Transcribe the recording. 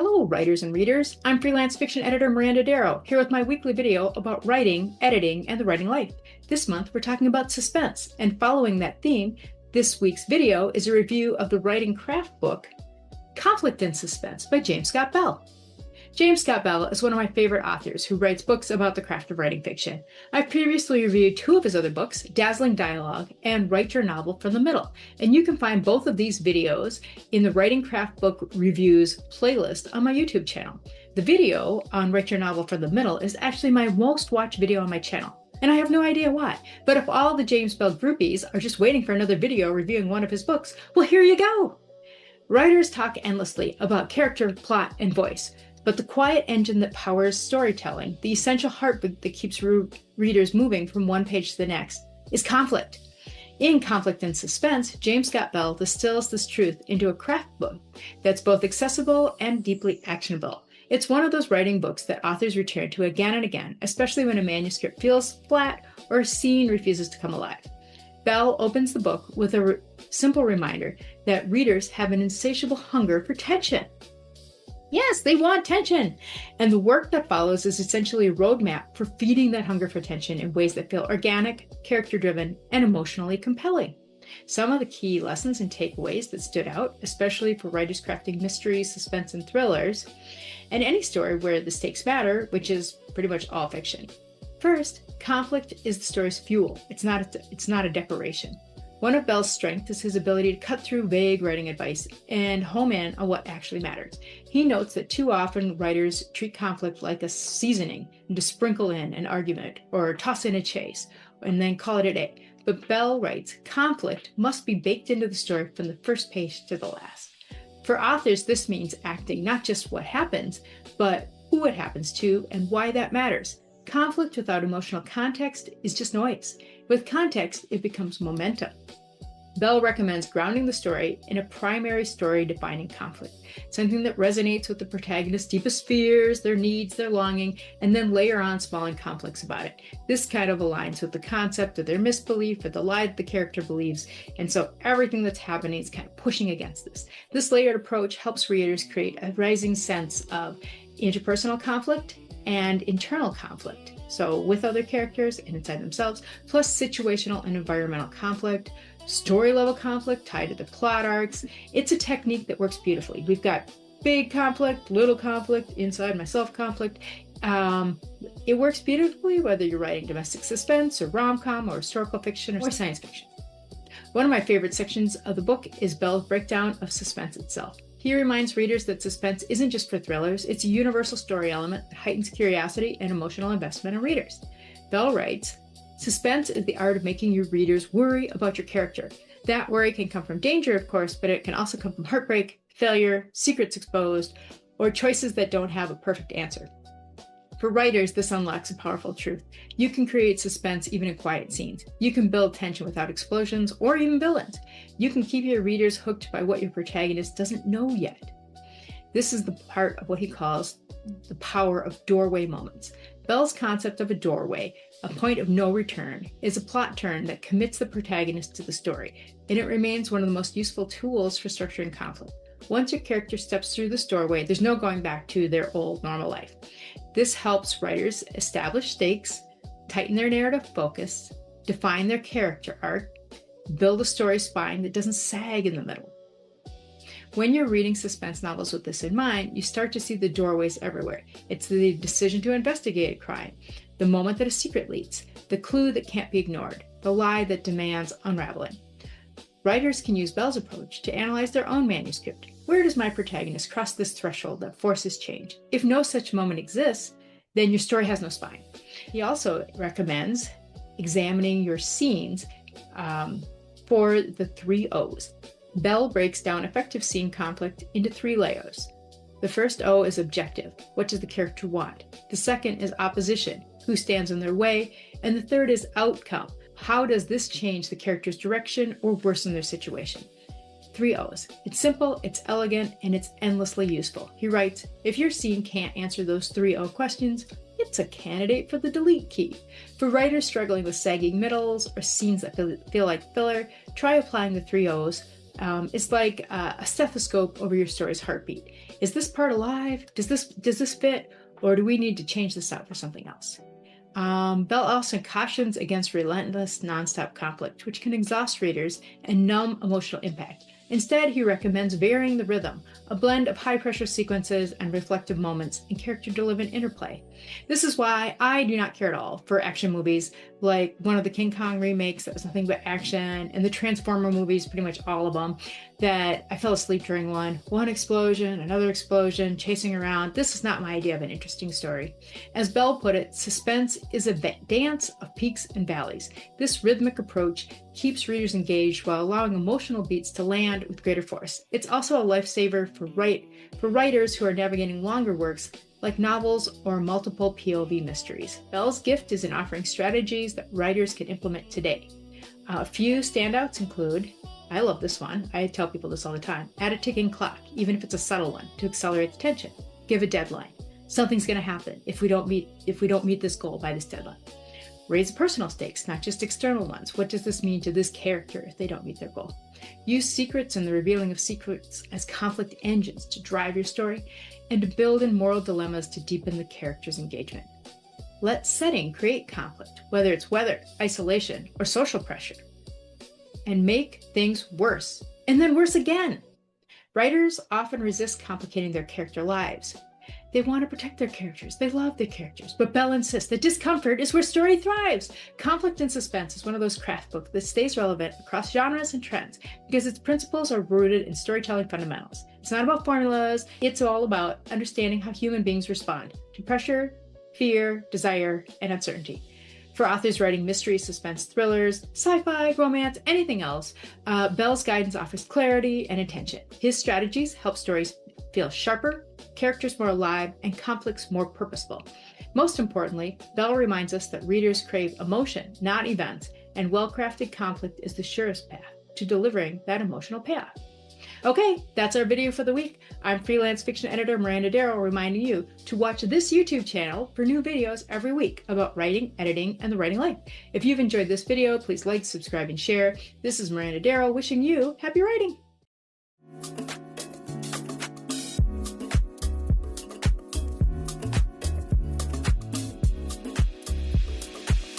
Hello, writers and readers. I'm freelance fiction editor Miranda Darrow, here with my weekly video about writing, editing, and the writing life. This month, we're talking about suspense, and following that theme, this week's video is a review of the writing craft book, Conflict and Suspense by James Scott Bell. James Scott Bell is one of my favorite authors who writes books about the craft of writing fiction. I've previously reviewed two of his other books, Dazzling Dialogue and Write Your Novel from the Middle, and you can find both of these videos in the Writing Craft Book Reviews playlist on my YouTube channel. The video on Write Your Novel from the Middle is actually my most watched video on my channel, and I have no idea why. But if all the James Bell groupies are just waiting for another video reviewing one of his books, well, here you go! Writers talk endlessly about character, plot, and voice. But the quiet engine that powers storytelling, the essential heartbeat that keeps readers moving from one page to the next, is conflict. In Conflict and Suspense, James Scott Bell distills this truth into a craft book that's both accessible and deeply actionable. It's one of those writing books that authors return to again and again, especially when a manuscript feels flat or a scene refuses to come alive. Bell opens the book with a simple reminder that readers have an insatiable hunger for tension. Yes, they want tension. And the work that follows is essentially a roadmap for feeding that hunger for tension in ways that feel organic, character-driven, and emotionally compelling. Some of the key lessons and takeaways that stood out, especially for writers crafting mysteries, suspense, and thrillers, and any story where the stakes matter, which is pretty much all fiction. First, conflict is the story's fuel. It's not a decoration. One of Bell's strengths is his ability to cut through vague writing advice and home in on what actually matters. He notes that too often writers treat conflict like a seasoning and to sprinkle in an argument or toss in a chase and then call it a day. But Bell writes, conflict must be baked into the story from the first page to the last. For authors, this means acting not just what happens, but who it happens to and why that matters. Conflict without emotional context is just noise. With context, it becomes momentum. Bell recommends grounding the story in a primary story-defining conflict, something that resonates with the protagonist's deepest fears, their needs, their longing, and then layer on smaller conflicts about it. This kind of aligns with the concept of their misbelief or the lie that the character believes, and so everything that's happening is kind of pushing against this. This layered approach helps readers create a rising sense of interpersonal conflict and internal conflict, so with other characters and inside themselves, plus situational and environmental conflict, story level conflict tied to the plot arcs. It's a technique that works beautifully. We've got big conflict, little conflict, inside myself conflict. It works beautifully whether you're writing domestic suspense or rom-com or historical fiction or science fiction. One of my favorite sections of the book is Bell's breakdown of suspense itself. He reminds readers that suspense isn't just for thrillers, it's a universal story element that heightens curiosity and emotional investment in readers. Bell writes, suspense is the art of making your readers worry about your character. That worry can come from danger, of course, but it can also come from heartbreak, failure, secrets exposed, or choices that don't have a perfect answer. For writers, this unlocks a powerful truth. You can create suspense even in quiet scenes. You can build tension without explosions or even villains. You can keep your readers hooked by what your protagonist doesn't know yet. This is the part of what he calls the power of doorway moments. Bell's concept of a doorway, a point of no return, is a plot turn that commits the protagonist to the story, and it remains one of the most useful tools for structuring conflict. Once your character steps through this doorway, there's no going back to their old normal life. This helps writers establish stakes, tighten their narrative focus, define their character arc, build a story spine that doesn't sag in the middle. When you're reading suspense novels with this in mind, you start to see the doorways everywhere. It's the decision to investigate a crime, the moment that a secret leaks, the clue that can't be ignored, the lie that demands unraveling. Writers can use Bell's approach to analyze their own manuscript. Where does my protagonist cross this threshold that forces change? If no such moment exists, then your story has no spine. He also recommends examining your scenes for the 3 O's. Bell breaks down effective scene conflict into 3 layers. The first O is objective. What does the character want? The second is opposition. Who stands in their way? And the third is outcome. How does this change the character's direction or worsen their situation? 3 O's. It's simple, it's elegant, and it's endlessly useful. He writes, if your scene can't answer those 3 O questions, it's a candidate for the delete key. For writers struggling with sagging middles or scenes that feel like filler, try applying the 3 O's It's like a stethoscope over your story's heartbeat. Is this part alive? Does this fit? Or do we need to change this out for something else? Bell also cautions against relentless, nonstop conflict, which can exhaust readers and numb emotional impact. Instead, he recommends varying the rhythm, a blend of high-pressure sequences and reflective moments and character-driven interplay. This is why I do not care at all for action movies, like one of the King Kong remakes that was nothing but action, and the Transformer movies, pretty much all of them, that I fell asleep during one explosion, another explosion, chasing around. This is not my idea of an interesting story. As Bell put it, suspense is a dance of peaks and valleys. This rhythmic approach keeps readers engaged while allowing emotional beats to land with greater force. It's also a lifesaver for writers who are navigating longer works like novels or multiple POV mysteries. Bell's gift is in offering strategies that writers can implement today. A few standouts include, I love this one, I tell people this all the time, add a ticking clock, even if it's a subtle one, to accelerate the tension. Give a deadline. Something's going to happen if we don't meet this goal by this deadline. Raise personal stakes, not just external ones. What does this mean to this character if they don't meet their goal? Use secrets and the revealing of secrets as conflict engines to drive your story and to build in moral dilemmas to deepen the character's engagement. Let setting create conflict, whether it's weather, isolation, or social pressure, and make things worse, and then worse again. Writers often resist complicating their character lives. They want to protect their characters. They love their characters. But Bell insists that discomfort is where story thrives. Conflict and Suspense is one of those craft books that stays relevant across genres and trends because its principles are rooted in storytelling fundamentals. It's not about formulas. It's all about understanding how human beings respond to pressure, fear, desire, and uncertainty. For authors writing mysteries, suspense thrillers, sci-fi, romance, anything else, Bell's guidance offers clarity and intention. His strategies help stories feel sharper, characters more alive, and conflicts more purposeful. Most importantly, Bell reminds us that readers crave emotion, not events, and well-crafted conflict is the surest path to delivering that emotional payoff. Okay, that's our video for the week. I'm freelance fiction editor Miranda Darrow reminding you to watch this YouTube channel for new videos every week about writing, editing, and the writing life. If you've enjoyed this video, please like, subscribe, and share. This is Miranda Darrow wishing you happy writing.